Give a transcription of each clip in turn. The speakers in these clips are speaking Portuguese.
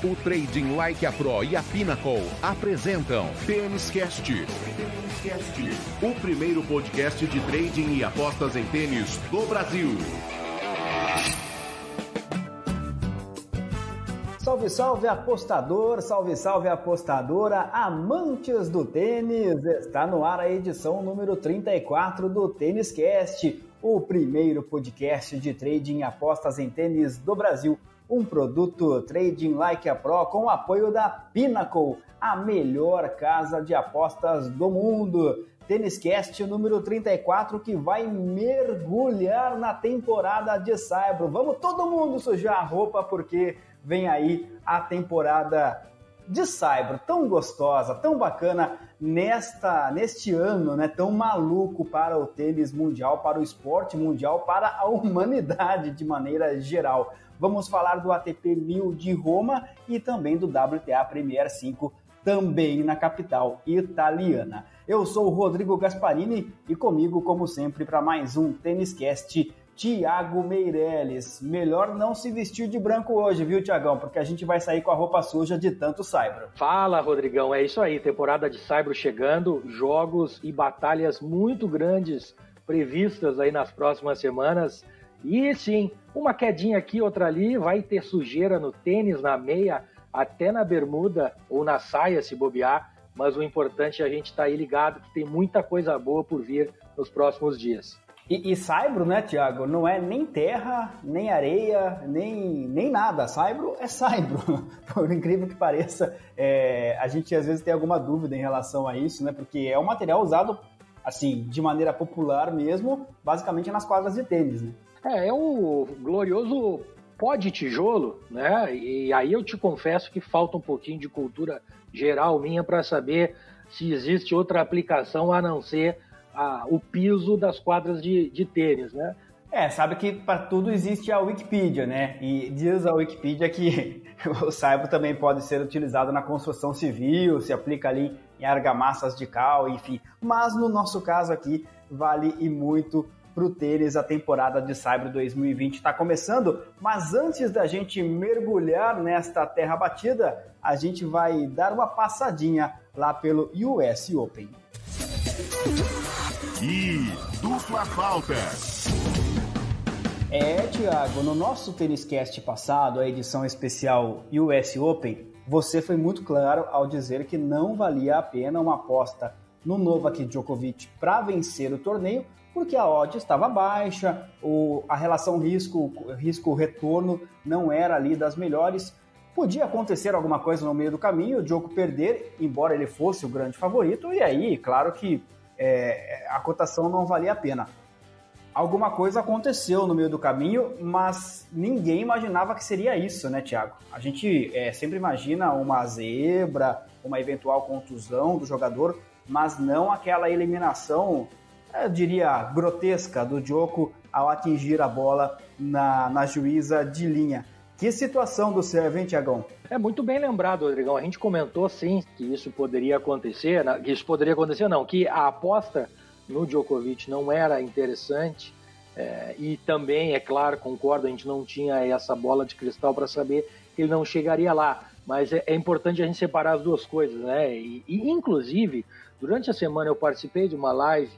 O Trading Like a Pro e a Pinnacle apresentam Tênis Cast, o primeiro podcast de trading e apostas em tênis do Brasil. Salve, salve apostador, salve, salve apostadora, amantes do tênis! Está no ar a edição número 34 do Tênis Cast, o primeiro podcast de trading e apostas em tênis do Brasil. Um produto Trading Like a Pro com o apoio da Pinnacle, a melhor casa de apostas do mundo. Tênis Cast número 34 que vai mergulhar na temporada de Saibro. Vamos todo mundo sujar a roupa porque vem aí a temporada de Saibro, tão gostosa, tão bacana neste ano, né, tão maluco para o tênis mundial, para o esporte mundial, para a humanidade de maneira geral. Vamos falar do ATP 1000 de Roma e também do WTA Premier 5, também na capital italiana. Eu sou o Rodrigo Gasparini e comigo, como sempre, para mais um Tênis Cast, Thiago Meirelles. Melhor não se vestir de branco hoje, viu, Thiagão? Porque a gente vai sair com a roupa suja de tanto saibro. Fala, Rodrigão. É isso aí. Temporada de saibro chegando, jogos e batalhas muito grandes previstas aí nas próximas semanas. E sim, uma quedinha aqui, outra ali, vai ter sujeira no tênis, na meia, até na bermuda ou na saia, se bobear. Mas o importante é a gente estar aí ligado que tem muita coisa boa por vir nos próximos dias. E saibro, né, Thiago, não é nem terra, nem areia, nem nada. Saibro é saibro. Por incrível que pareça, a gente às vezes tem alguma dúvida em relação a isso, né? Porque é um material usado, assim, de maneira popular mesmo, basicamente nas quadras de tênis, né? É o glorioso pó de tijolo, né? E aí eu te confesso que falta um pouquinho de cultura geral minha para saber se existe outra aplicação a não ser o piso das quadras de tênis, né? Sabe que para tudo existe a Wikipedia, né? E diz a Wikipedia que o saibro também pode ser utilizado na construção civil, se aplica ali em argamassas de cal, enfim. Mas no nosso caso aqui, vale e muito para o tênis. A temporada de Saibro 2020 está começando, mas antes da gente mergulhar nesta terra batida, a gente vai dar uma passadinha lá pelo US Open. E dupla falta. Thiago, no nosso Tênis Cast passado, a edição especial US Open, você foi muito claro ao dizer que não valia a pena uma aposta no Novak Djokovic para vencer o torneio, porque a odd estava baixa, a relação risco-retorno não era ali das melhores. Podia acontecer alguma coisa no meio do caminho, o Djoko perder, embora ele fosse o grande favorito, e aí, claro que a cotação não valia a pena. Alguma coisa aconteceu no meio do caminho, mas ninguém imaginava que seria isso, né, Thiago? A gente sempre imagina uma zebra, uma eventual contusão do jogador, mas não aquela eliminação, eu diria, grotesca do Djoko ao atingir a bola na juíza de linha. Que situação do serve, hein, Thiagão? É muito bem lembrado, Rodrigão. A gente comentou, sim, que isso poderia acontecer, que a aposta no Djokovic não era interessante, e também, é claro, concordo, a gente não tinha essa bola de cristal para saber que ele não chegaria lá, mas é importante a gente separar as duas coisas, né? E inclusive, durante a semana eu participei de uma live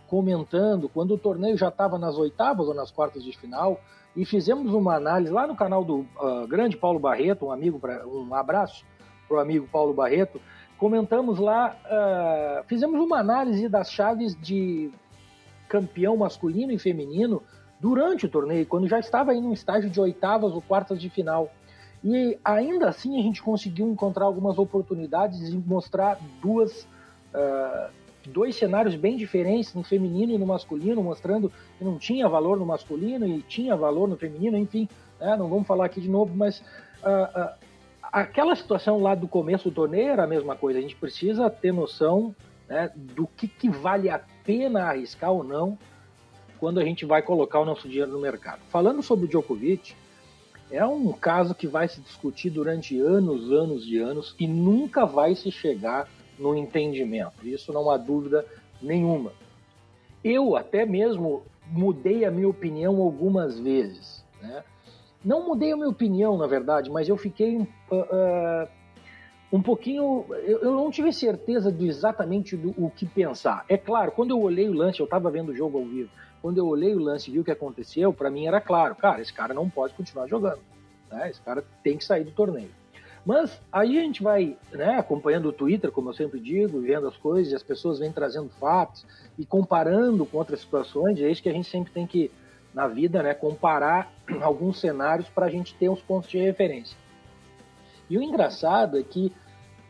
comentando quando o torneio já estava nas oitavas ou nas quartas de final, e fizemos uma análise lá no canal do grande Paulo Barreto, um abraço para o amigo Paulo Barreto. Comentamos lá, fizemos uma análise das chaves de campeão masculino e feminino durante o torneio, quando já estava em um estágio de oitavas ou quartas de final. E ainda assim a gente conseguiu encontrar algumas oportunidades e mostrar dois cenários bem diferentes no feminino e no masculino, mostrando que não tinha valor no masculino e tinha valor no feminino, enfim, não vamos falar aqui de novo, mas aquela situação lá do começo do torneio era a mesma coisa. A gente precisa ter noção, né, do que vale a pena arriscar ou não quando a gente vai colocar o nosso dinheiro no mercado. Falando sobre o Djokovic, é um caso que vai se discutir durante anos e nunca vai se chegar no entendimento. Isso não há dúvida nenhuma. Eu até mesmo mudei a minha opinião algumas vezes, né? não mudei a minha opinião, na verdade, mas eu fiquei um pouquinho... Eu não tive certeza de exatamente o que pensar. É claro, quando eu olhei o lance, eu estava vendo o jogo ao vivo, quando eu olhei o lance e vi o que aconteceu, para mim era claro, cara, esse cara não pode continuar jogando, né? Esse cara tem que sair do torneio. Mas aí a gente vai, né, acompanhando o Twitter, como eu sempre digo, vendo as coisas, e as pessoas vêm trazendo fatos e comparando com outras situações, e é isso que a gente sempre tem que, na vida, né, comparar alguns cenários para a gente ter uns pontos de referência. E o engraçado é que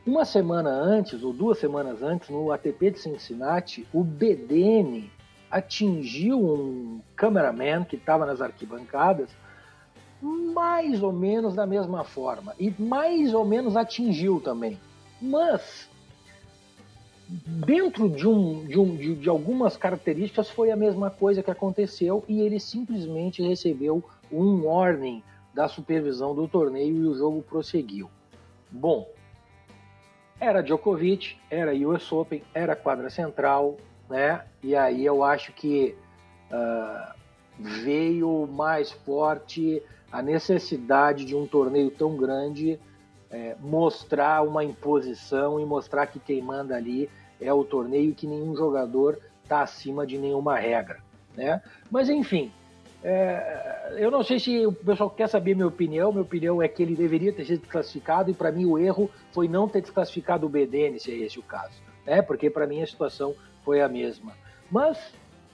uma semana antes, ou 2 semanas antes, no ATP de Cincinnati, o Bedene atingiu um cameraman que estava nas arquibancadas mais ou menos da mesma forma, e mais ou menos atingiu também. Mas, dentro de algumas características, foi a mesma coisa que aconteceu, e ele simplesmente recebeu um warning da supervisão do torneio e o jogo prosseguiu. Bom, era Djokovic, era US Open, era quadra central, né? E aí eu acho que veio mais forte a necessidade de um torneio tão grande mostrar uma imposição e mostrar que quem manda ali é o torneio e que nenhum jogador está acima de nenhuma regra, né? Mas enfim, eu não sei se o pessoal quer saber minha opinião é que ele deveria ter sido desclassificado, e para mim o erro foi não ter desclassificado o Bedene, se é esse o caso, né? Porque para mim a situação foi a mesma. Mas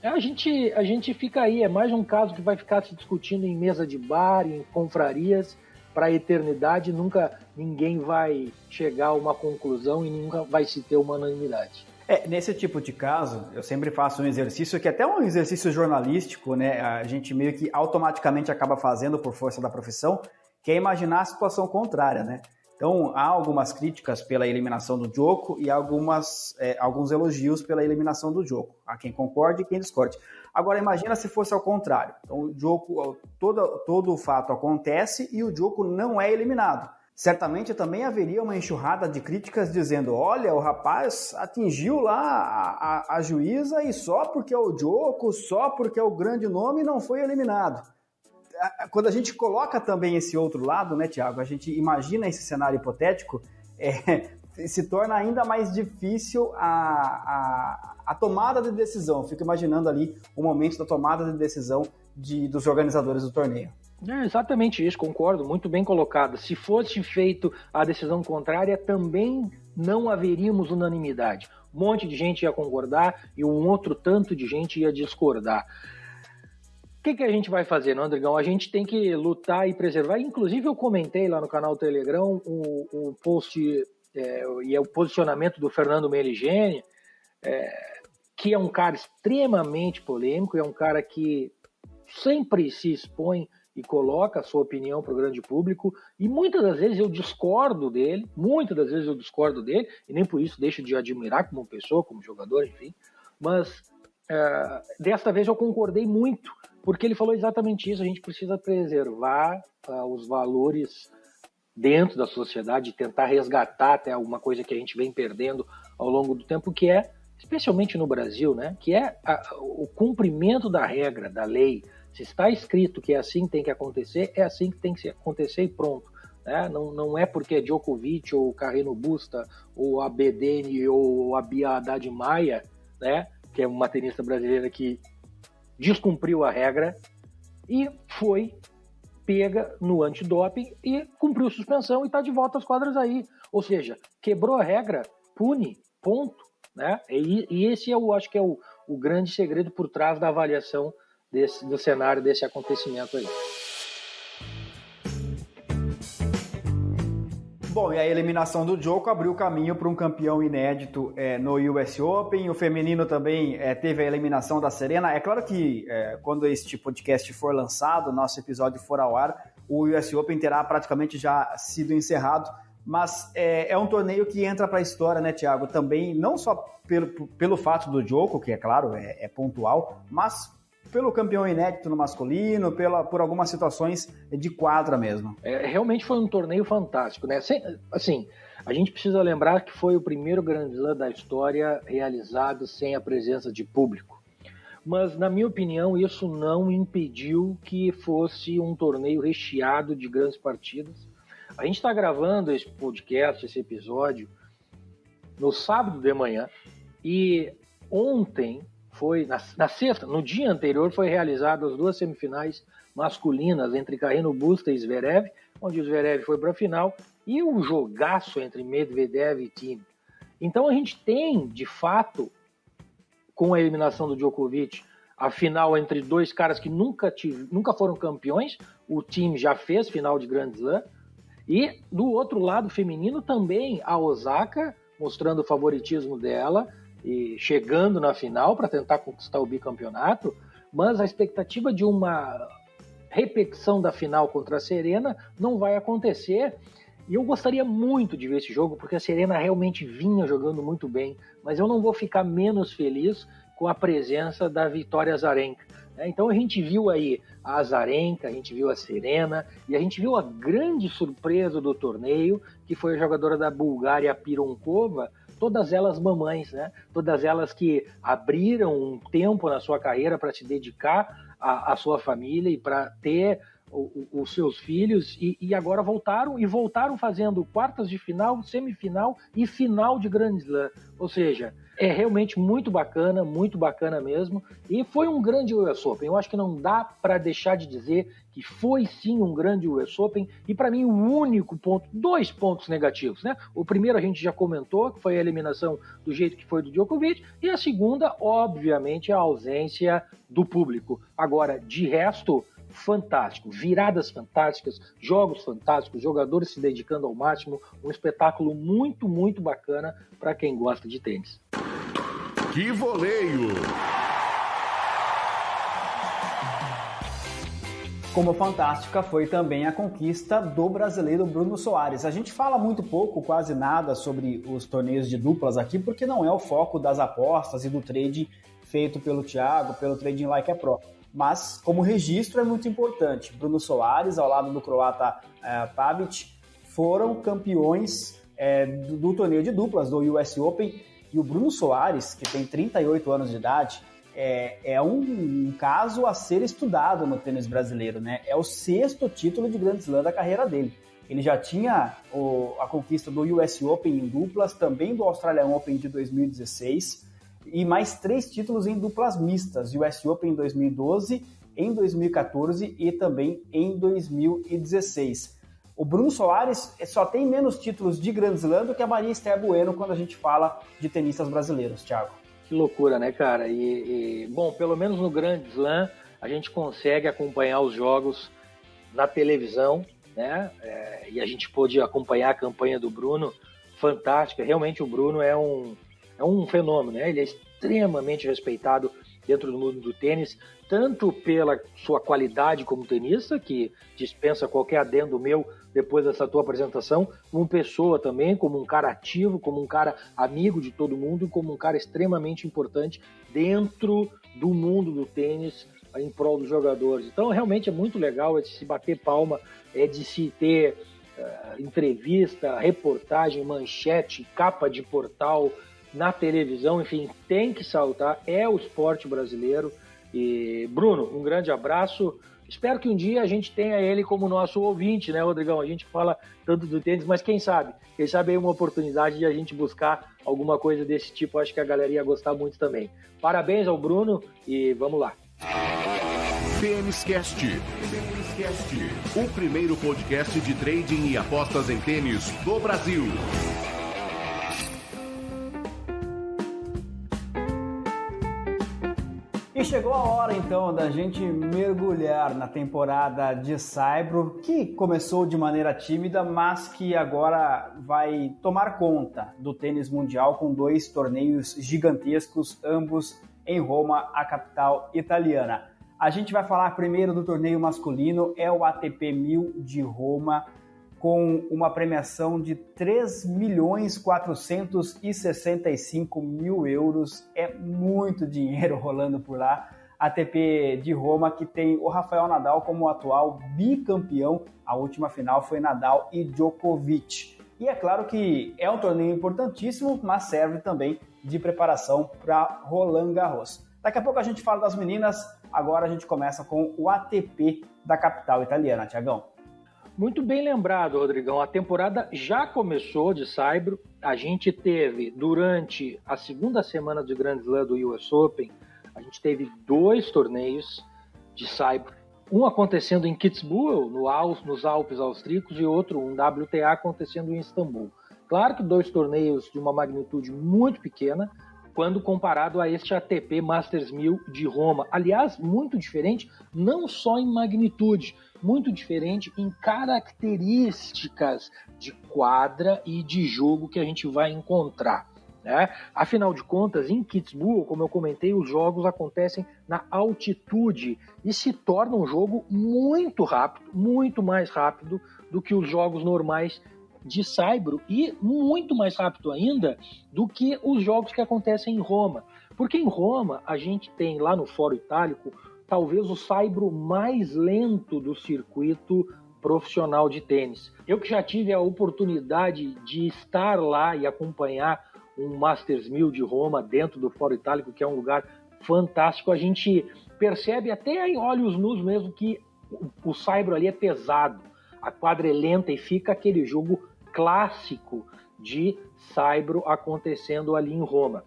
a gente fica aí, é mais um caso que vai ficar se discutindo em mesa de bar, em confrarias, para a eternidade. Nunca ninguém vai chegar a uma conclusão e nunca vai se ter uma unanimidade. Nesse tipo de caso, eu sempre faço um exercício que é até um exercício jornalístico, né? A gente meio que automaticamente acaba fazendo por força da profissão, que é imaginar a situação contrária, né? Então, há algumas críticas pela eliminação do Djoko e alguns elogios pela eliminação do Djoko. Há quem concorde e quem discorde. Agora, imagina se fosse ao contrário. Então, o Djoko, todo o fato acontece e o Djoko não é eliminado. Certamente também haveria uma enxurrada de críticas dizendo: olha, o rapaz atingiu lá a juíza e só porque é o Djoko, só porque é o grande nome, não foi eliminado. Quando a gente coloca também esse outro lado, né, Thiago, a gente imagina esse cenário hipotético, se torna ainda mais difícil a tomada de decisão. Fico imaginando ali o momento da tomada de decisão dos organizadores do torneio. É exatamente isso, concordo, muito bem colocado. Se fosse feito a decisão contrária, também não haveríamos unanimidade. Um monte de gente ia concordar e um outro tanto de gente ia discordar. O que a gente vai fazer, não, Andrigão? A gente tem que lutar e preservar. Inclusive, eu comentei lá no canal Telegram o post e o posicionamento do Fernando Meligeni, que é um cara extremamente polêmico, é um cara que sempre se expõe e coloca a sua opinião para o grande público, e muitas das vezes eu discordo dele, e nem por isso deixo de admirar como pessoa, como jogador, enfim, mas desta vez eu concordei muito, porque ele falou exatamente isso. A gente precisa preservar os valores dentro da sociedade, tentar resgatar até alguma coisa que a gente vem perdendo ao longo do tempo, que é, especialmente no Brasil, né, que é o cumprimento da regra, da lei. Se está escrito que é assim que tem que acontecer, é assim que tem que acontecer e pronto. Né? Não é porque é Djokovic, ou Carreno Busta, ou a Bedene, ou a Bia Haddad Maia, né, que é uma tenista brasileira que descumpriu a regra e foi pega no antidoping e cumpriu suspensão e está de volta às quadras aí. Ou seja, quebrou a regra, pune, ponto. Né? E esse eu acho que é o grande segredo por trás da avaliação do cenário desse acontecimento aí. Bom, e a eliminação do Djoko abriu caminho para um campeão inédito no US Open. O feminino também teve a eliminação da Serena. É claro que quando este podcast for lançado, nosso episódio for ao ar, o US Open terá praticamente já sido encerrado. Mas é um torneio que entra para a história, né, Thiago? Também, não só pelo fato do Djoko, que é claro, é pontual, mas pelo campeão inédito no masculino, por algumas situações de quadra mesmo. Realmente foi um torneio fantástico, né? Assim, a gente precisa lembrar que foi o primeiro Grand Slam da história realizado sem a presença de público. mas, na minha opinião, isso não impediu que fosse um torneio recheado de grandes partidas. A gente está gravando esse podcast, esse episódio, no sábado de manhã, e ontem, na sexta, no dia anterior, foi realizado as 2 semifinais masculinas entre Carreño Busta e Zverev, onde o Zverev foi para a final, e um jogaço entre Medvedev e Thiem. Então a gente tem, de fato, com a eliminação do Djokovic, a final entre 2 caras que nunca foram campeões. O Thiem já fez final de Grand Slam, e do outro lado feminino também a Osaka mostrando o favoritismo dela e chegando na final para tentar conquistar o bicampeonato, mas a expectativa de uma repetição da final contra a Serena não vai acontecer. E eu gostaria muito de ver esse jogo, porque a Serena realmente vinha jogando muito bem, mas eu não vou ficar menos feliz com a presença da Victoria Azarenka. Então a gente viu aí a Azarenka, a gente viu a Serena, e a gente viu a grande surpresa do torneio, que foi a jogadora da Bulgária, Pironkova, todas elas mamães, né? Todas elas que abriram um tempo na sua carreira para se dedicar à sua família e para ter os seus filhos, e agora voltaram fazendo quartas de final, semifinal e final de Grand Slam. Ou seja, é realmente muito bacana mesmo, e foi um grande US Open. Eu acho que não dá para deixar de dizer que foi sim um grande US Open, e para mim o único ponto, 2 pontos negativos, né? O primeiro a gente já comentou, que foi a eliminação do jeito que foi do Djokovic, e a segunda, obviamente, a ausência do público. Agora, de resto, fantástico, viradas fantásticas, jogos fantásticos, jogadores se dedicando ao máximo, um espetáculo muito, muito bacana para quem gosta de tênis. Que voleio! Como fantástica foi também a conquista do brasileiro Bruno Soares. A gente fala muito pouco, quase nada, sobre os torneios de duplas aqui, porque não é o foco das apostas e do trade feito pelo Thiago, pelo Trading Like a Pro. Mas, como registro, é muito importante. Bruno Soares, ao lado do croata Pavic, foram campeões do torneio de duplas, do US Open. E o Bruno Soares, que tem 38 anos de idade, é um caso a ser estudado no tênis brasileiro, né? É o 6º título de Grand Slam da carreira dele. Ele já tinha a conquista do US Open em duplas, também do Australian Open de 2016, e mais 3 títulos em duplas mistas, US Open em 2012, em 2014 e também em 2016. O Bruno Soares só tem menos títulos de Grand Slam do que a Maria Esther Bueno quando a gente fala de tenistas brasileiros, Thiago. Que loucura, né, cara? Bom, pelo menos no Grand Slam a gente consegue acompanhar os jogos na televisão, né? E a gente pôde acompanhar a campanha do Bruno, fantástica. Realmente o Bruno é um fenômeno, né? Ele é extremamente respeitado dentro do mundo do tênis, tanto pela sua qualidade como tenista, que dispensa qualquer adendo meu depois dessa tua apresentação, como pessoa também, como um cara ativo, como um cara amigo de todo mundo, como um cara extremamente importante dentro do mundo do tênis em prol dos jogadores. Então realmente é muito legal de se bater palma, de se ter entrevista, reportagem, manchete, capa de portal na televisão, enfim, tem que saltar, é o esporte brasileiro. E Bruno, um grande abraço, espero que um dia a gente tenha ele como nosso ouvinte, né, Rodrigão? A gente fala tanto do tênis, mas quem sabe aí uma oportunidade de a gente buscar alguma coisa desse tipo, acho que a galera ia gostar muito também. Parabéns ao Bruno e vamos lá. Tênis Cast, o primeiro podcast de trading e apostas em tênis do Brasil. E chegou a hora, então, da gente mergulhar na temporada de Saibro, que começou de maneira tímida, mas que agora vai tomar conta do tênis mundial com 2 torneios gigantescos, ambos em Roma, a capital italiana. A gente vai falar primeiro do torneio masculino, é o ATP 1000 de Roma, com uma premiação de 3.465.000 euros. É muito dinheiro rolando por lá. ATP de Roma, que tem o Rafael Nadal como atual bicampeão. A última final foi Nadal e Djokovic. E é claro que é um torneio importantíssimo, mas serve também de preparação para Roland Garros. Daqui a pouco a gente fala das meninas, agora a gente começa com o ATP da capital italiana, Thiagão. Muito bem lembrado, Rodrigão. A temporada já começou de saibro. A gente teve, durante a segunda semana do Grand Slam do US Open, a gente teve 2 torneios de saibro. Um acontecendo em Kitzbühel, nos Alpes austríacos, e outro, um WTA, acontecendo em Istambul. Claro que 2 torneios de uma magnitude muito pequena, quando comparado a este ATP Masters 1000 de Roma. Aliás, muito diferente, não só em magnitude, muito diferente em características de quadra e de jogo que a gente vai encontrar, né? Afinal de contas, em Kitzbühel, como eu comentei, os jogos acontecem na altitude e se torna um jogo muito rápido, muito mais rápido do que os jogos normais de saibro e muito mais rápido ainda do que os jogos que acontecem em Roma. Porque em Roma a gente tem lá no Fórum Itálico talvez o saibro mais lento do circuito profissional de tênis. Eu que já tive a oportunidade de estar lá e acompanhar um Masters 1000 de Roma dentro do Fórum Itálico, que é um lugar fantástico, a gente percebe até em olhos nus mesmo que o saibro ali é pesado, a quadra é lenta e fica aquele jogo clássico de saibro acontecendo ali em Roma.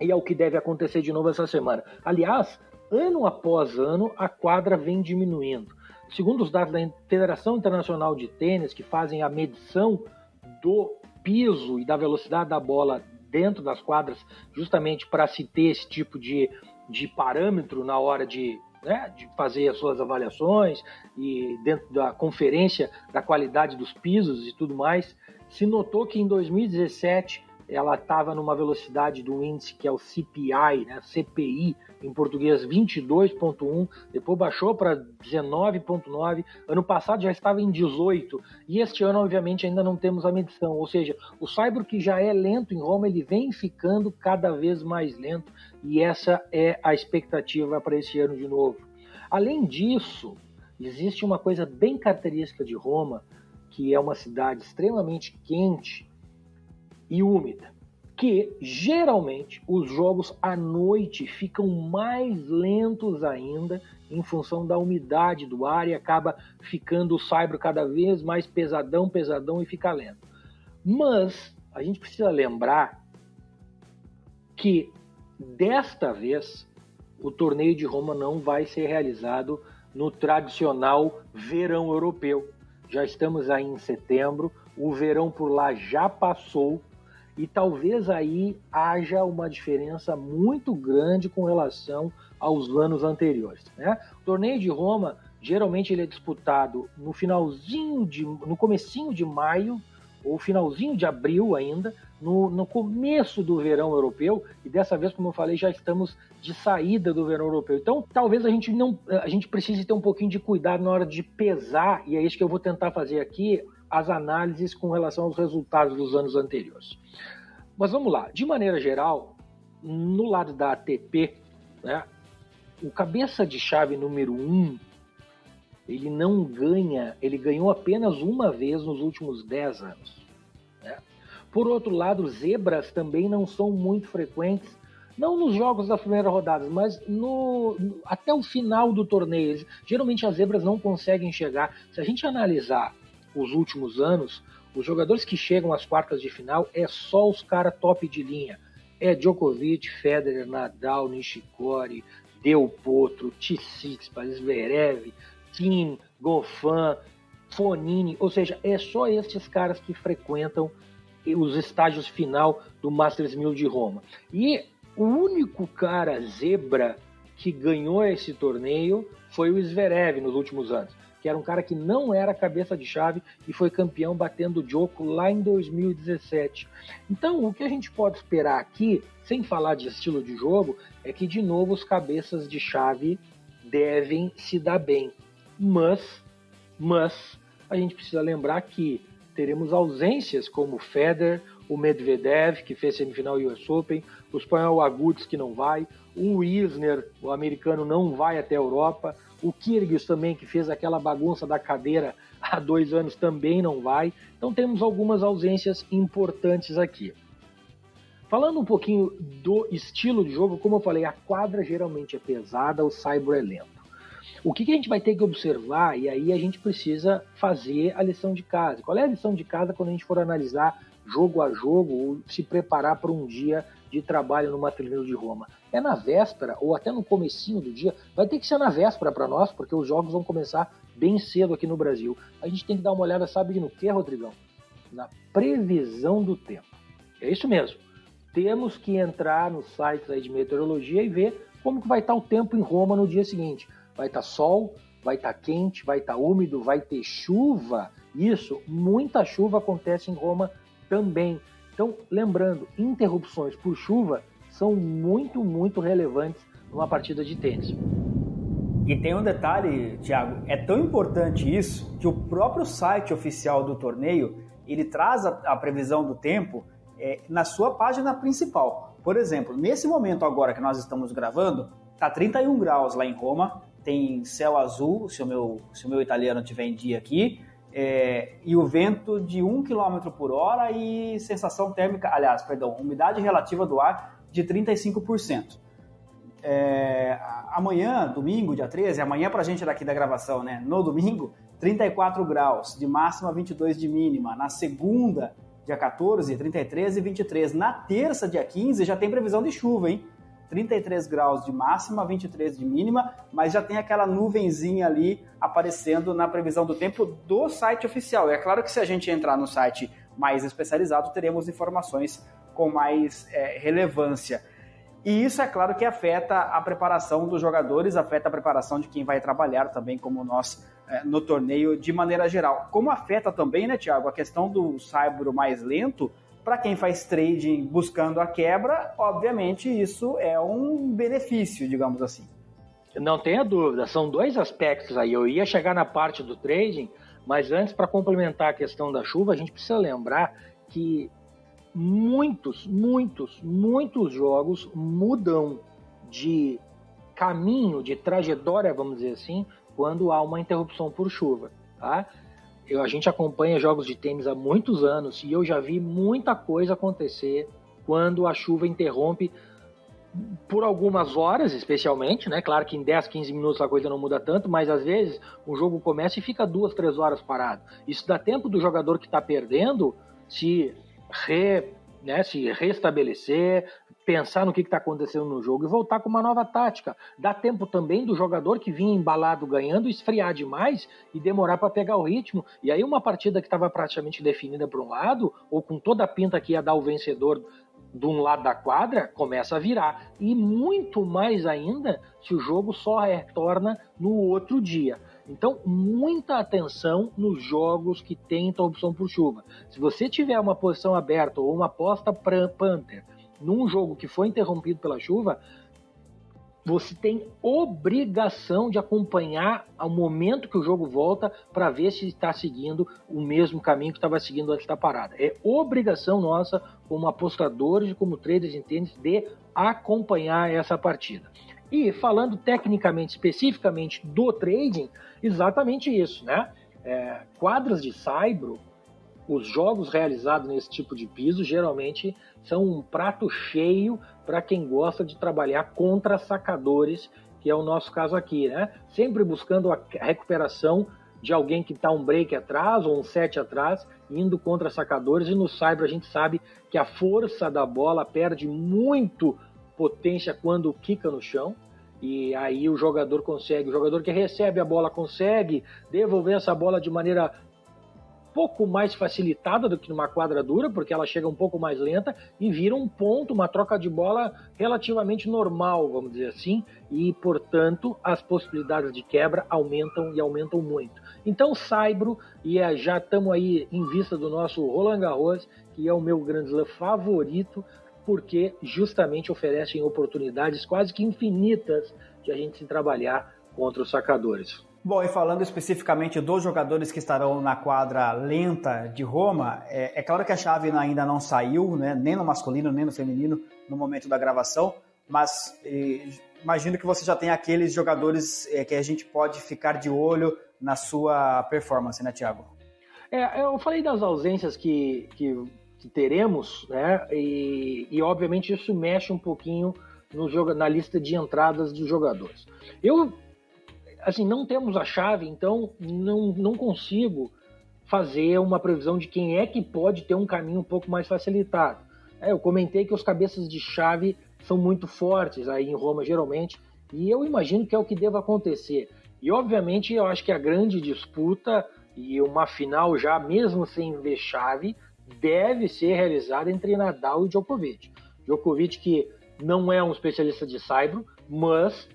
E é o que deve acontecer de novo essa semana. Aliás, ano após ano, a quadra vem diminuindo. Segundo os dados da Federação Internacional de Tênis, que fazem a medição do piso e da velocidade da bola dentro das quadras, justamente para se ter esse tipo de parâmetro na hora de fazer as suas avaliações e dentro da conferência da qualidade dos pisos e tudo mais, se notou que em 2017 ela estava numa velocidade do índice que é o CPI, né, CPI, em português 22.1, depois baixou para 19.9, ano passado já estava em 18, e este ano, obviamente, ainda não temos a medição, ou seja, o saibro que já é lento em Roma, ele vem ficando cada vez mais lento, e essa é a expectativa para esse ano de novo. Além disso, existe uma coisa bem característica de Roma, que é uma cidade extremamente quente e úmida, que geralmente os jogos à noite ficam mais lentos ainda em função da umidade do ar e acaba ficando o saibro cada vez mais pesadão e fica lento. Mas a gente precisa lembrar que desta vez o torneio de Roma não vai ser realizado no tradicional verão europeu. Já estamos aí em setembro, o verão por lá já passou, e talvez aí haja uma diferença muito grande com relação aos anos anteriores, né? O torneio de Roma, geralmente ele é disputado no comecinho de maio, ou finalzinho de abril ainda, no começo do verão europeu, e dessa vez, como eu falei, já estamos de saída do verão europeu. Então, talvez a gente precise ter um pouquinho de cuidado na hora de pesar, e é isso que eu vou tentar fazer aqui, as análises com relação aos resultados dos anos anteriores. Mas vamos lá, de maneira geral, no lado da ATP, né, o cabeça de chave número 1, ele não ganha, ele ganhou apenas uma vez nos últimos 10 anos. Né? Por outro lado, zebras também não são muito frequentes, não nos jogos das primeiras rodadas, mas até o final do torneio. Geralmente as zebras não conseguem chegar. Se a gente analisar os últimos anos, os jogadores que chegam às quartas de final é só os caras top de linha. É Djokovic, Federer, Nadal, Nishikori, Del Potro, Tsitsipas, Zverev, Thiem, Goffin, Fonini, ou seja, é só estes caras que frequentam os estágios final do Masters 1000 de Roma. E o único cara zebra que ganhou esse torneio foi o Zverev nos últimos anos, que era um cara que não era cabeça de chave e foi campeão batendo o Djoko lá em 2017. Então, o que a gente pode esperar aqui, sem falar de estilo de jogo, é que, de novo, os cabeças de chave devem se dar bem. Mas a gente precisa lembrar que teremos ausências como o Federer, o Medvedev, que fez semifinal US Open, o espanhol Aguts, que não vai, o Isner, o americano, não vai até a Europa, o Kyrgios também, que fez aquela bagunça da cadeira há 2 anos, também não vai. Então temos algumas ausências importantes aqui. Falando um pouquinho do estilo de jogo, como eu falei, a quadra geralmente é pesada, o saibro é lento. O que a gente vai ter que observar, e aí a gente precisa fazer a lição de casa. Qual é a lição de casa quando a gente for analisar jogo a jogo ou se preparar para um dia de trabalho no Marcelino de Roma? É na véspera ou até no comecinho do dia, vai ter que ser na véspera para nós, porque os jogos vão começar bem cedo aqui no Brasil. A gente tem que dar uma olhada, sabe no que, Rodrigão? Na previsão do tempo. É isso mesmo. Temos que entrar nos sites aí de meteorologia e ver como que vai estar o tempo em Roma no dia seguinte. Vai estar sol, vai estar quente, vai estar úmido, vai ter chuva. Isso, muita chuva acontece em Roma também. Então, lembrando, interrupções por chuva são muito, muito relevantes numa partida de tênis. E tem um detalhe, Thiago, é tão importante isso que o próprio site oficial do torneio, ele traz a previsão do tempo na sua página principal. Por exemplo, nesse momento agora que nós estamos gravando, está 31 graus lá em Roma, tem céu azul, se o meu italiano estiver em dia aqui, e o vento de 1 km por hora e sensação térmica, umidade relativa do ar de 35%. Amanhã, domingo, dia 13, amanhã pra gente daqui da gravação, né? No domingo, 34 graus, de máxima 22 de mínima. Na segunda, dia 14, 33 e 23. Na terça, dia 15, já tem previsão de chuva, hein? 33 graus de máxima, 23 de mínima, mas já tem aquela nuvenzinha ali aparecendo na previsão do tempo do site oficial. É claro que se a gente entrar no site mais especializado, teremos informações com mais relevância. E isso é claro que afeta a preparação dos jogadores, afeta a preparação de quem vai trabalhar também como nós no torneio de maneira geral. Como afeta também, né, Thiago, a questão do saibro mais lento, para quem faz trading buscando a quebra, obviamente isso é um benefício, digamos assim. Não tenha dúvida, são dois aspectos aí. Eu ia chegar na parte do trading, mas antes, para complementar a questão da chuva, a gente precisa lembrar que muitos jogos mudam de caminho, de trajetória, vamos dizer assim, quando há uma interrupção por chuva, tá? A gente acompanha jogos de tênis há muitos anos e eu já vi muita coisa acontecer quando a chuva interrompe por algumas horas, especialmente, né? Claro que em 10, 15 minutos a coisa não muda tanto, mas às vezes o jogo começa e fica 2, 3 horas parado. Isso dá tempo do jogador que está perdendo se restabelecer, pensar no que está acontecendo no jogo e voltar com uma nova tática. Dá tempo também do jogador que vinha embalado ganhando esfriar demais e demorar para pegar o ritmo. E aí uma partida que estava praticamente definida para um lado, ou com toda a pinta que ia dar o vencedor de um lado da quadra, começa a virar. E muito mais ainda se o jogo só retorna no outro dia. Então, muita atenção nos jogos que tem interrupção por chuva. Se você tiver uma posição aberta ou uma aposta Panther num jogo que foi interrompido pela chuva, você tem obrigação de acompanhar ao momento que o jogo volta para ver se está seguindo o mesmo caminho que estava seguindo antes da parada. É obrigação nossa, como apostadores e como traders em tênis, de acompanhar essa partida. E falando tecnicamente, especificamente do trading, exatamente isso, né? Quadras de saibro, os jogos realizados nesse tipo de piso geralmente são um prato cheio para quem gosta de trabalhar contra sacadores, que é o nosso caso aqui, né? Sempre buscando a recuperação de alguém que está um break atrás ou um set atrás, indo contra sacadores. E no saibro a gente sabe que a força da bola perde muito potência quando quica no chão, e aí o jogador que recebe a bola consegue devolver essa bola de maneira pouco mais facilitada do que numa quadra dura, porque ela chega um pouco mais lenta e vira um ponto, uma troca de bola relativamente normal, vamos dizer assim, e portanto as possibilidades de quebra aumentam e aumentam muito. Então saibro, e já estamos aí em vista do nosso Roland Garros, que é o meu Grand Slam favorito, porque justamente oferecem oportunidades quase que infinitas de a gente se trabalhar contra os sacadores. Bom, e falando especificamente dos jogadores que estarão na quadra lenta de Roma, é claro que a chave ainda não saiu, né, nem no masculino, nem no feminino, no momento da gravação, mas imagino que você já tem aqueles jogadores que a gente pode ficar de olho na sua performance, né, Thiago? Eu falei das ausências que que teremos, né? E obviamente isso mexe um pouquinho na lista de entradas dos jogadores. Assim, não temos a chave, então não consigo fazer uma previsão de quem é que pode ter um caminho um pouco mais facilitado. Eu comentei que os cabeças de chave são muito fortes aí em Roma, geralmente, e eu imagino que é o que deva acontecer. E, obviamente, eu acho que a grande disputa e uma final já, mesmo sem ver chave, deve ser realizada entre Nadal e Djokovic. Djokovic, que não é um especialista de saibro, mas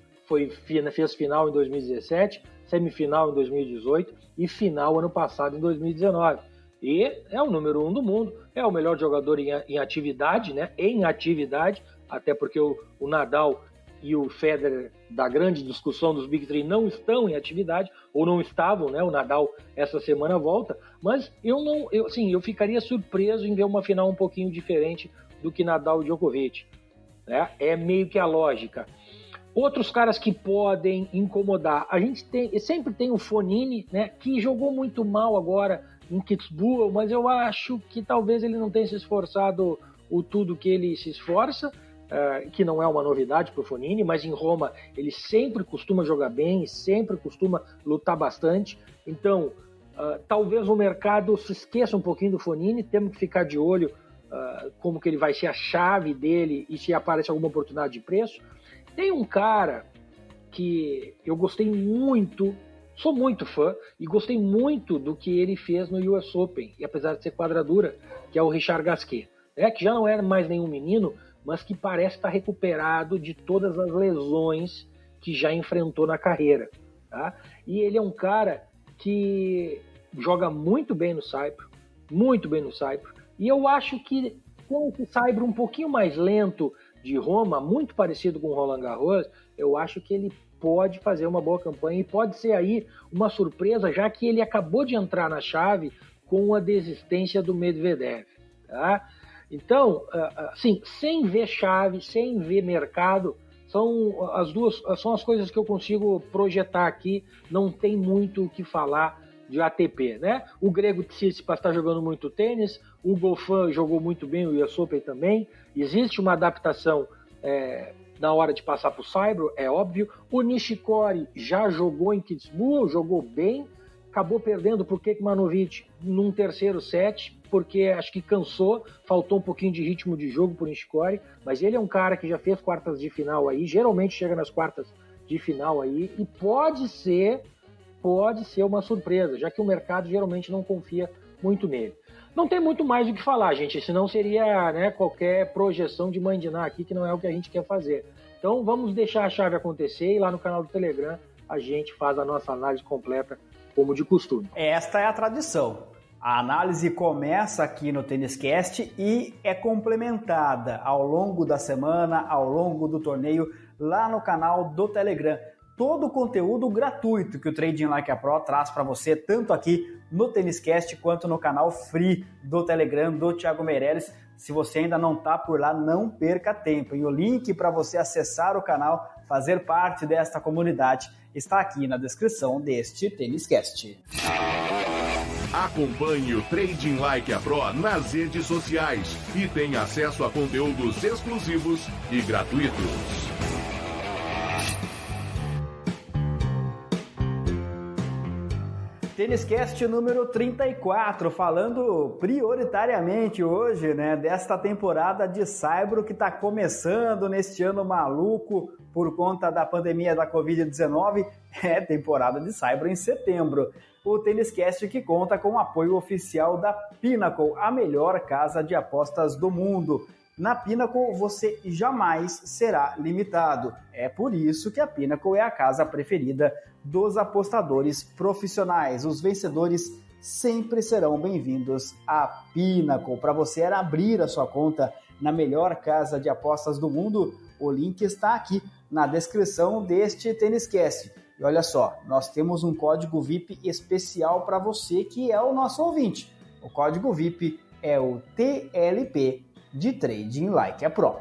fez final em 2017, semifinal em 2018 e final ano passado em 2019. E é o número 1 do mundo, é o melhor jogador em atividade, né? Em atividade, até porque o Nadal e o Federer, da grande discussão dos Big Three, não estão em atividade, ou não estavam, né? O Nadal essa semana volta, mas eu ficaria surpreso em ver uma final um pouquinho diferente do que Nadal e Djokovic, né? É meio que a lógica. Outros caras que podem incomodar, sempre tem o Fognini, né? Que jogou muito mal agora em Kitzbühel, mas eu acho que talvez ele não tenha se esforçado o tudo que ele se esforça, que não é uma novidade para o Fognini, mas em Roma ele sempre costuma jogar bem, sempre costuma lutar bastante. Então, talvez o mercado se esqueça um pouquinho do Fognini, temos que ficar de olho como que ele vai ser a chave dele e se aparece alguma oportunidade de preço. Tem um cara que eu gostei muito, sou muito fã, e gostei muito do que ele fez no US Open, e apesar de ser quadradura, que é o Richard Gasquet, né, que já não era mais nenhum menino, mas que parece estar recuperado de todas as lesões que já enfrentou na carreira. Tá? E ele é um cara que joga muito bem no saibro, e eu acho que com esse saibro um pouquinho mais lento de Roma, muito parecido com o Roland Garros, eu acho que ele pode fazer uma boa campanha e pode ser aí uma surpresa, já que ele acabou de entrar na chave com a desistência do Medvedev. Tá? Então, assim, sem ver chave, sem ver mercado, são as coisas que eu consigo projetar aqui, não tem muito o que falar de ATP, né? O Grego Tsitsipas está jogando muito tênis, o Goffin jogou muito bem, o US Open também, existe uma adaptação na hora de passar para o saibro, é óbvio. O Nishikori já jogou em Kitzbühel, jogou bem, acabou perdendo para o Kekmanovic num terceiro set, porque acho que cansou, faltou um pouquinho de ritmo de jogo para o Nishikori, mas ele é um cara que já fez quartas de final aí, geralmente chega nas quartas de final aí, e pode ser uma surpresa, já que o mercado geralmente não confia muito nele. Não tem muito mais o que falar, gente, senão seria, né, qualquer projeção de mandinar aqui, que não é o que a gente quer fazer. Então vamos deixar a chave acontecer e lá no canal do Telegram a gente faz a nossa análise completa, como de costume. Esta é a tradição. A análise começa aqui no TênisCast e é complementada ao longo da semana, ao longo do torneio, lá no canal do Telegram. Todo o conteúdo gratuito que o Trading Like a Pro traz para você, tanto aqui no TênisCast quanto no canal free do Telegram do Thiago Meireles. Se você ainda não está por lá, não perca tempo. E o link para você acessar o canal, fazer parte desta comunidade, está aqui na descrição deste TênisCast. Acompanhe o Trading Like a Pro nas redes sociais e tenha acesso a conteúdos exclusivos e gratuitos. TênisCast número 34, falando prioritariamente hoje, né, desta temporada de saibro que está começando neste ano maluco por conta da pandemia da Covid-19, temporada de saibro em setembro. O TênisCast que conta com o apoio oficial da Pinnacle, a melhor casa de apostas do mundo. Na Pinnacle você jamais será limitado. É por isso que a Pinnacle é a casa preferida dos apostadores profissionais. Os vencedores sempre serão bem-vindos à Pinnacle. Para você abrir a sua conta na melhor casa de apostas do mundo, o link está aqui na descrição deste TênisCast. E olha só, nós temos um código VIP especial para você que é o nosso ouvinte. O código VIP é o TLP de Trading Like a Pro.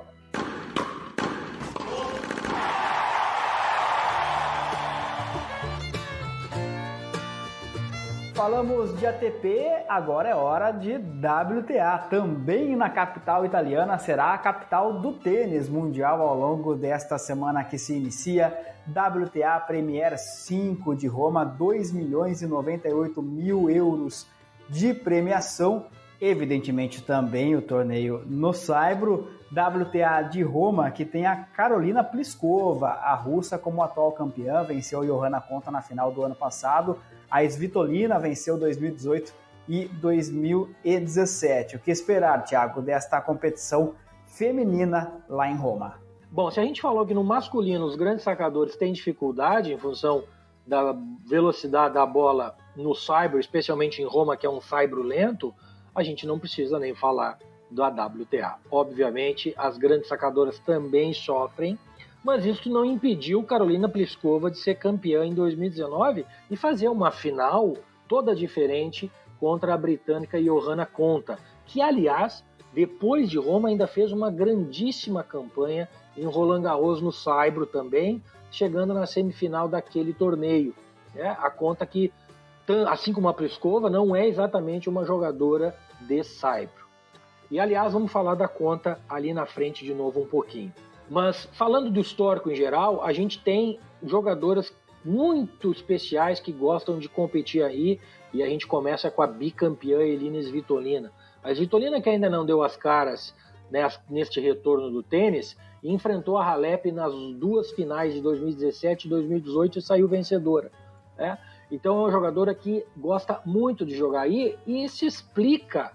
Falamos de ATP, agora é hora de WTA. Também na capital italiana, será a capital do tênis mundial ao longo desta semana que se inicia. WTA Premier 5 de Roma, 2.098.000 euros de premiação. Evidentemente também o torneio no Saibro. WTA de Roma, que tem a Karolina Pliskova, a russa como atual campeã, venceu Johanna Konta na final do ano passado. A Svitolina venceu 2018 e 2017. O que esperar, Thiago, desta competição feminina lá em Roma? Bom, se a gente falou que no masculino os grandes sacadores têm dificuldade em função da velocidade da bola no saibro, especialmente em Roma, que é um saibro lento, a gente não precisa nem falar da WTA. Obviamente, as grandes sacadoras também sofrem, mas isso não impediu Karolina Pliskova de ser campeã em 2019 e fazer uma final toda diferente contra a britânica Johanna Konta, que, aliás, depois de Roma ainda fez uma grandíssima campanha em Roland Garros no saibro também, chegando na semifinal daquele torneio. A Konta que, assim como a Pliskova, não é exatamente uma jogadora de saibro. E, aliás, vamos falar da Konta ali na frente de novo um pouquinho. Mas, falando do histórico em geral, a gente tem jogadoras muito especiais que gostam de competir aí, e a gente começa com a bicampeã Elina Svitolina. A Svitolina, que ainda não deu as caras neste retorno do tênis, enfrentou a Halep nas duas finais de 2017 e 2018 e saiu vencedora. Então é uma jogadora que gosta muito de jogar aí e se explica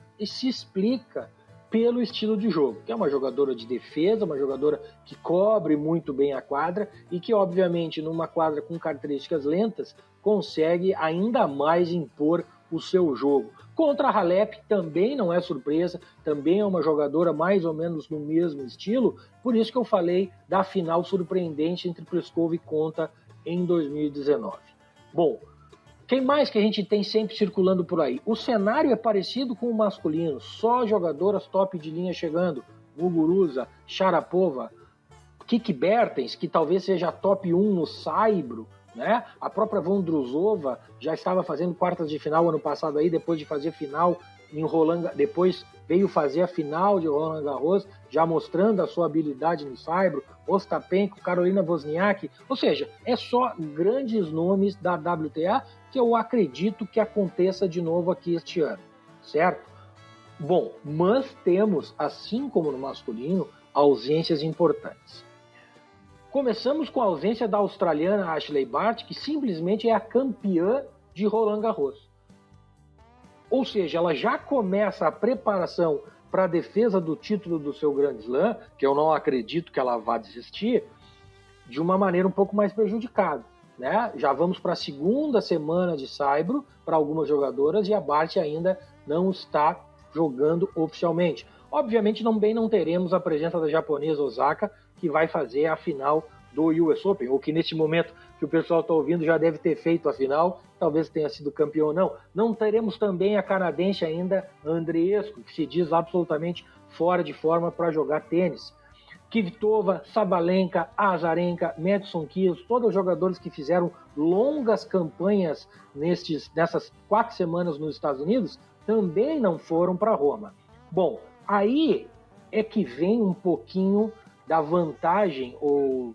pelo estilo de jogo, que é uma jogadora de defesa, uma jogadora que cobre muito bem a quadra e que, obviamente, numa quadra com características lentas, consegue ainda mais impor o seu jogo. Contra a Halep também não é surpresa, também é uma jogadora mais ou menos no mesmo estilo, por isso que eu falei da final surpreendente entre Pliskova e Konta em 2019. Bom, quem mais que a gente tem sempre circulando por aí? O cenário é parecido com o masculino, só jogadoras top de linha chegando. Muguruza, Sharapova, Kiki Bertens, que talvez seja a top 1 no saibro, né? A própria Vondrousova já estava fazendo quartas de final ano passado aí, depois de fazer final em Roland, depois veio fazer a final de Roland Garros, já mostrando a sua habilidade no saibro. Ostapenko, Carolina Wozniacki, ou seja, é só grandes nomes da WTA que eu acredito que aconteça de novo aqui este ano, certo? Bom, mas temos, assim como no masculino, ausências importantes. Começamos com a ausência da australiana Ashley Barty, que simplesmente é a campeã de Roland Garros. Ou seja, ela já começa a preparação para a defesa do título do seu Grand Slam, que eu não acredito que ela vá desistir, de uma maneira um pouco mais prejudicada. Já vamos para a segunda semana de saibro para algumas jogadoras e a Barty ainda não está jogando oficialmente. Obviamente também não teremos a presença da japonesa Osaka, que vai fazer a final do US Open, ou que neste momento que o pessoal está ouvindo já deve ter feito a final, talvez tenha sido campeão ou não. Não teremos também a canadense ainda, Andreescu, que se diz absolutamente fora de forma para jogar tênis. Kvitova, Sabalenka, Azarenka, Madison Keys, todos os jogadores que fizeram longas campanhas nessas 4 semanas nos Estados Unidos, também não foram para Roma. Bom, aí é que vem um pouquinho da vantagem ou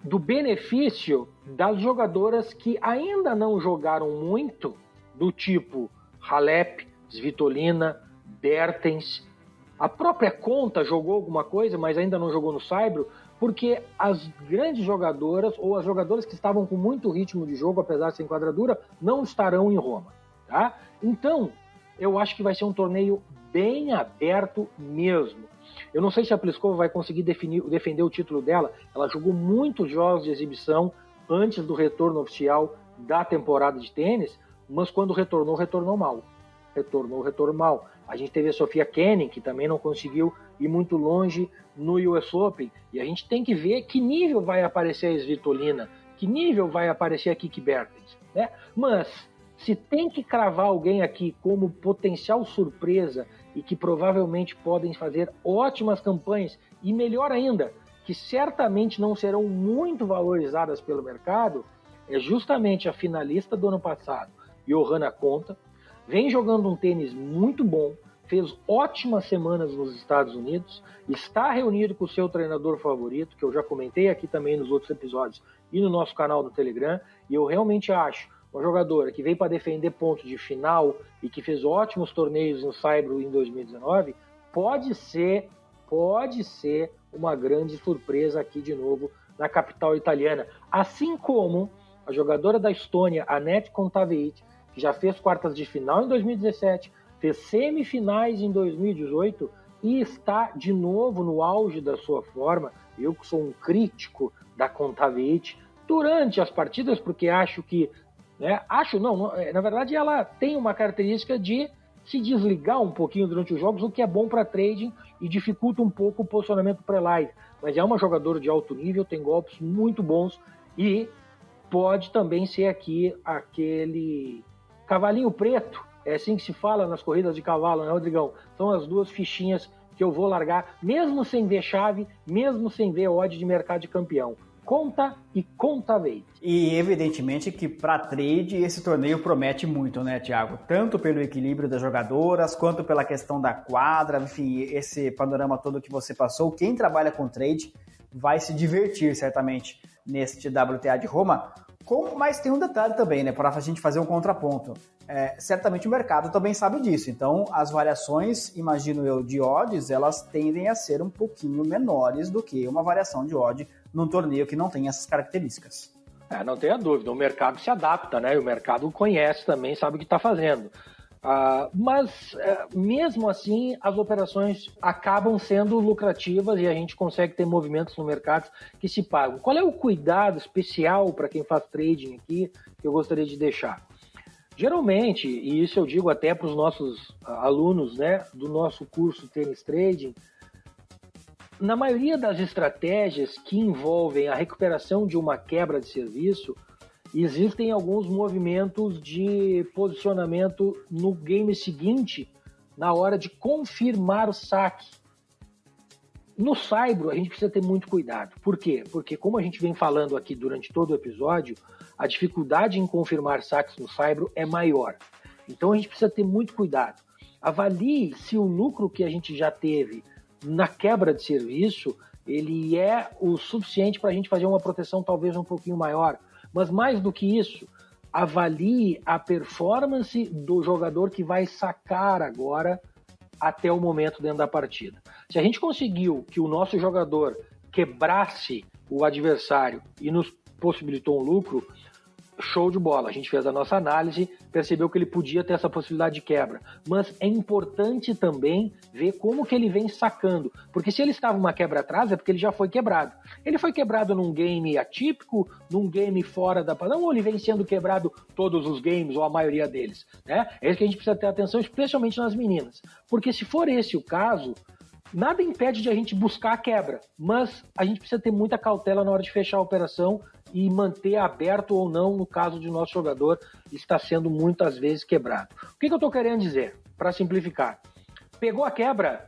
do benefício das jogadoras que ainda não jogaram muito, do tipo Halep, Svitolina, Bertens. A própria Konta jogou alguma coisa, mas ainda não jogou no saibro, porque as grandes jogadoras, ou as jogadoras que estavam com muito ritmo de jogo, apesar de ser enquadradura, não estarão em Roma. Tá? Então, eu acho que vai ser um torneio bem aberto mesmo. Eu não sei se a Pliskova vai conseguir defender o título dela. Ela jogou muitos jogos de exibição antes do retorno oficial da temporada de tênis, mas quando retornou mal. Retornou mal. A gente teve a Sofia Kenin, que também não conseguiu ir muito longe no US Open, e a gente tem que ver que nível vai aparecer a Svitolina, que nível vai aparecer a Kiki Bertens, né? Mas se tem que cravar alguém aqui como potencial surpresa e que provavelmente podem fazer ótimas campanhas, e melhor ainda, que certamente não serão muito valorizadas pelo mercado, é justamente a finalista do ano passado, Johanna Konta, vem jogando um tênis muito bom, fez ótimas semanas nos Estados Unidos, está reunido com o seu treinador favorito, que eu já comentei aqui também nos outros episódios e no nosso canal do Telegram, e eu realmente acho uma jogadora que veio para defender pontos de final e que fez ótimos torneios no Saibro em 2019, pode ser uma grande surpresa aqui de novo na capital italiana. Assim como a jogadora da Estônia, Anett Kontaveit, que já fez quartas de final em 2017, fez semifinais em 2018 e está de novo no auge da sua forma. Eu que sou um crítico da Kontaveit durante as partidas, porque acho que... na verdade ela tem uma característica de se desligar um pouquinho durante os jogos, o que é bom para trading e dificulta um pouco o posicionamento pré-live. Mas é uma jogadora de alto nível, tem golpes muito bons e pode também ser aqui aquele cavalinho preto, é assim que se fala nas corridas de cavalo, né, Rodrigão? São as duas fichinhas que eu vou largar, mesmo sem ver chave, mesmo sem ver odd de mercado de campeão. Konta e Kontaveit. E evidentemente que para trade esse torneio promete muito, né, Thiago? Tanto pelo equilíbrio das jogadoras, quanto pela questão da quadra, enfim, esse panorama todo que você passou. Quem trabalha com trade vai se divertir certamente neste WTA de Roma. Mas tem um detalhe também, né, para a gente fazer um contraponto. Certamente o mercado também sabe disso, então as variações, imagino eu, de odds, elas tendem a ser um pouquinho menores do que uma variação de odd num torneio que não tem essas características. Não tenha dúvida, o mercado se adapta, né? O mercado conhece também, sabe o que está fazendo. Mas mesmo assim, as operações acabam sendo lucrativas e a gente consegue ter movimentos no mercado que se pagam. Qual é o cuidado especial para quem faz trading aqui que eu gostaria de deixar? Geralmente, e isso eu digo até para os nossos alunos, né, do nosso curso Tênis Trading, na maioria das estratégias que envolvem a recuperação de uma quebra de serviço, existem alguns movimentos de posicionamento no game seguinte, na hora de confirmar o saque. No Saibro, a gente precisa ter muito cuidado. Por quê? Porque, como a gente vem falando aqui durante todo o episódio, a dificuldade em confirmar saques no Saibro é maior. Então, a gente precisa ter muito cuidado. Avalie se o lucro que a gente já teve na quebra de serviço, ele é o suficiente para a gente fazer uma proteção talvez um pouquinho maior. Mas mais do que isso, avalie a performance do jogador que vai sacar agora até o momento dentro da partida. Se a gente conseguiu que o nosso jogador quebrasse o adversário e nos possibilitou um lucro, show de bola. A gente fez a nossa análise, percebeu que ele podia ter essa possibilidade de quebra. Mas é importante também ver como que ele vem sacando. Porque se ele estava uma quebra atrás, é porque ele já foi quebrado. Ele foi quebrado num game atípico, num game fora da padrão, ou ele vem sendo quebrado todos os games, ou a maioria deles, né? É isso que a gente precisa ter atenção, especialmente nas meninas. Porque se for esse o caso, nada impede de a gente buscar a quebra, mas a gente precisa ter muita cautela na hora de fechar a operação e manter aberto ou não no caso de nosso jogador está sendo muitas vezes quebrado. O que eu estou querendo dizer? Para simplificar, pegou a quebra,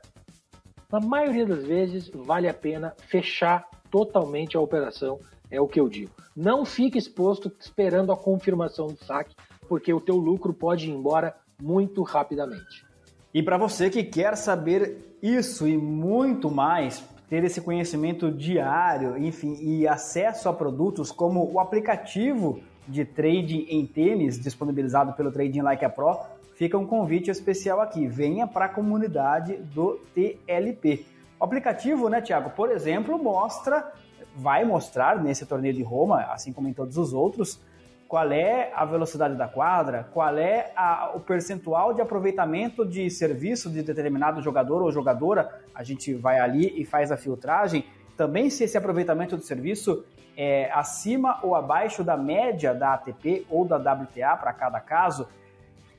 na maioria das vezes vale a pena fechar totalmente a operação, é o que eu digo. Não fique exposto esperando a confirmação do saque, porque o teu lucro pode ir embora muito rapidamente. E para você que quer saber isso e muito mais, ter esse conhecimento diário, enfim, e acesso a produtos como o aplicativo de trading em tênis disponibilizado pelo Trading Like a Pro, fica um convite especial aqui. Venha para a comunidade do TLP. O aplicativo, né, Thiago, por exemplo, vai mostrar nesse torneio de Roma, assim como em todos os outros, qual é a velocidade da quadra, qual é o percentual de aproveitamento de serviço de determinado jogador ou jogadora. A gente vai ali e faz a filtragem. Também se esse aproveitamento do serviço é acima ou abaixo da média da ATP ou da WTA para cada caso.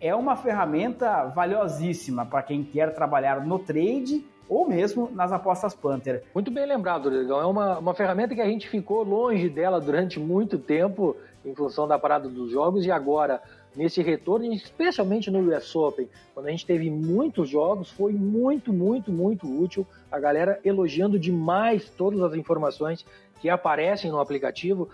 É uma ferramenta valiosíssima para quem quer trabalhar no trade ou mesmo nas apostas Panther. Muito bem lembrado, Rodrigão. É uma ferramenta que a gente ficou longe dela durante muito tempo em função da parada dos jogos e agora, nesse retorno, especialmente no US Open, quando a gente teve muitos jogos, foi muito, muito, muito útil. A galera elogiando demais todas as informações que aparecem no aplicativo,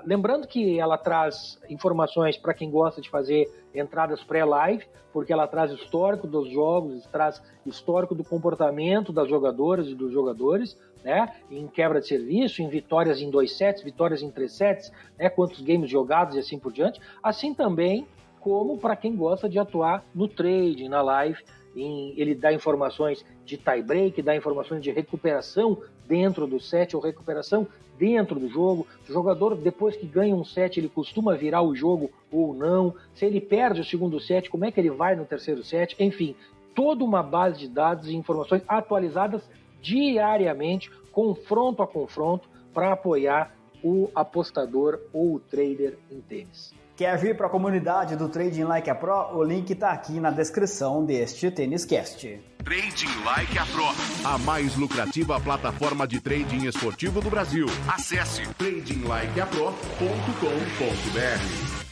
lembrando que ela traz informações para quem gosta de fazer entradas pré-live, porque ela traz histórico dos jogos, traz histórico do comportamento das jogadoras e dos jogadores, né, em quebra de serviço, em vitórias em 2 sets, vitórias em 3 sets, né, quantos games jogados e assim por diante, assim também como para quem gosta de atuar no trading, na live, ele dá informações de tie-break, dá informações de recuperação dentro do set ou recuperação dentro do jogo. O jogador, depois que ganha um set, ele costuma virar o jogo ou não. Se ele perde o segundo set, como é que ele vai no terceiro set? Enfim, toda uma base de dados e informações atualizadas diariamente, confronto a confronto, para apoiar o apostador ou o trader em tênis. Quer vir para a comunidade do Trading Like a Pro? O link está aqui na descrição deste TênisCast. Trading Like a Pro, a mais lucrativa plataforma de trading esportivo do Brasil. Acesse tradinglikeapro.com.br.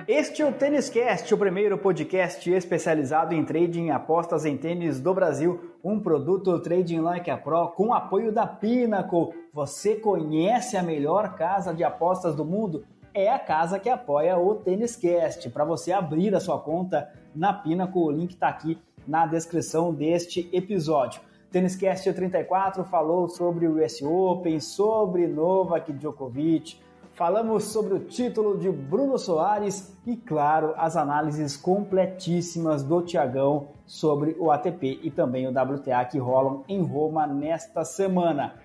Este é o TênisCast, o primeiro podcast especializado em trading e apostas em tênis do Brasil, um produto Trading Like a Pro com apoio da Pinnacle. Você conhece a melhor casa de apostas do mundo? É a casa que apoia o TênisCast. Para você abrir a sua conta na Pinnacle, o link está aqui na descrição deste episódio. TênisCast 34 falou sobre o US Open, sobre Novak Djokovic. Falamos sobre o título de Bruno Soares e, claro, as análises completíssimas do Thiagão sobre o ATP e também o WTA que rolam em Roma nesta semana.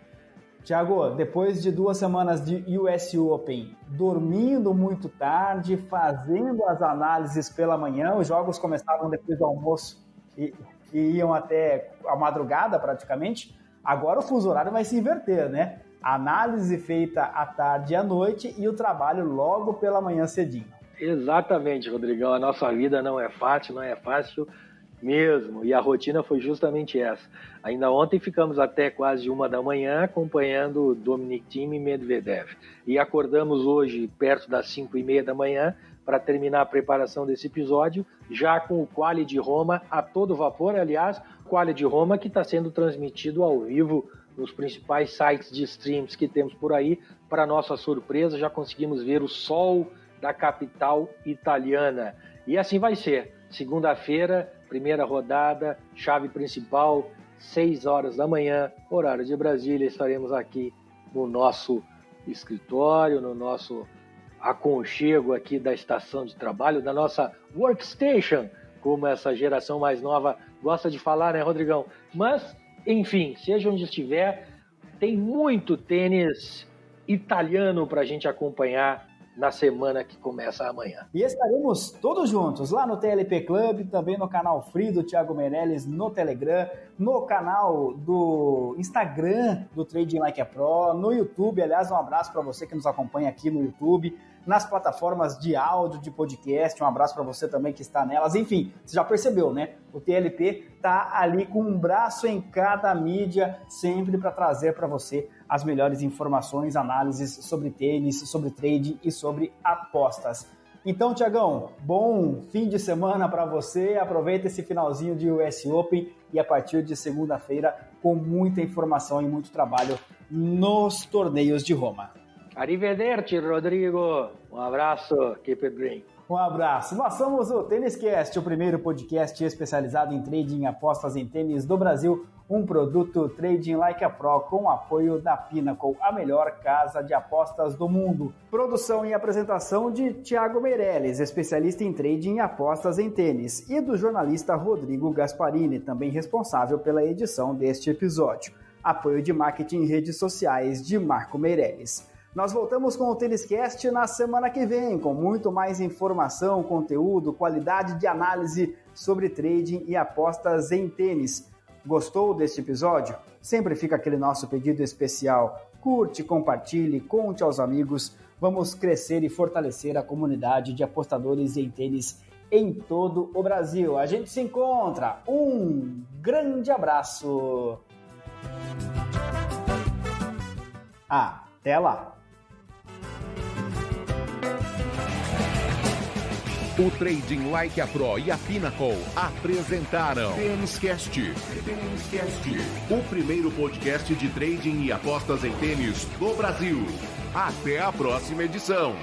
Thiago, depois de 2 semanas de US Open, dormindo muito tarde, fazendo as análises pela manhã, os jogos começavam depois do almoço e iam até a madrugada praticamente, agora o fuso horário vai se inverter, né? A análise feita à tarde e à noite e o trabalho logo pela manhã cedinho. Exatamente, Rodrigão. A nossa vida não é fácil mesmo. E a rotina foi justamente essa. Ainda ontem ficamos até quase 1 da manhã acompanhando o Dominic Thiem e Medvedev. E acordamos hoje perto das 5:30 da manhã para terminar a preparação desse episódio, já com o Quali de Roma a todo vapor. Aliás, o Quali de Roma que está sendo transmitido ao vivo nos principais sites de streams que temos por aí. Para nossa surpresa, já conseguimos ver o sol da capital italiana. E assim vai ser. Segunda-feira, primeira rodada, chave principal, 6 horas da manhã, horário de Brasília. Estaremos aqui no nosso escritório, no nosso aconchego aqui da estação de trabalho, da nossa workstation, como essa geração mais nova gosta de falar, né, Rodrigão? Mas, enfim, seja onde estiver, tem muito tênis italiano para a gente acompanhar na semana que começa amanhã. E estaremos todos juntos lá no TLP Club, também no canal Free do Thiago Meirelles, no Telegram, no canal do Instagram do Trading Like a Pro, no YouTube. Aliás, um abraço para você que nos acompanha aqui no YouTube, nas plataformas de áudio, de podcast, um abraço para você também que está nelas. Enfim, você já percebeu, né? O TLP está ali com um braço em cada mídia, sempre para trazer para você as melhores informações, análises sobre tênis, sobre trading e sobre apostas. Então, Thiagão, bom fim de semana para você, aproveita esse finalzinho de US Open e a partir de segunda-feira com muita informação e muito trabalho nos torneios de Roma. Arrivederci, Rodrigo. Um abraço, keep it green. Um abraço. Nós somos o TênisCast, o primeiro podcast especializado em trading e apostas em tênis do Brasil, um produto Trading Like a Pro com o apoio da Pinnacle, a melhor casa de apostas do mundo. Produção e apresentação de Thiago Meirelles, especialista em trading e apostas em tênis, e do jornalista Rodrigo Gasparini, também responsável pela edição deste episódio. Apoio de marketing em redes sociais de Marco Meirelles. Nós voltamos com o TênisCast na semana que vem, com muito mais informação, conteúdo, qualidade de análise sobre trading e apostas em tênis. Gostou deste episódio? Sempre fica aquele nosso pedido especial. Curte, compartilhe, conte aos amigos. Vamos crescer e fortalecer a comunidade de apostadores em tênis em todo o Brasil. A gente se encontra. Um grande abraço. Até lá. O Trading Like a Pro e a Pinnacle apresentaram Tênis Cast, o primeiro podcast de trading e apostas em tênis do Brasil. Até a próxima edição.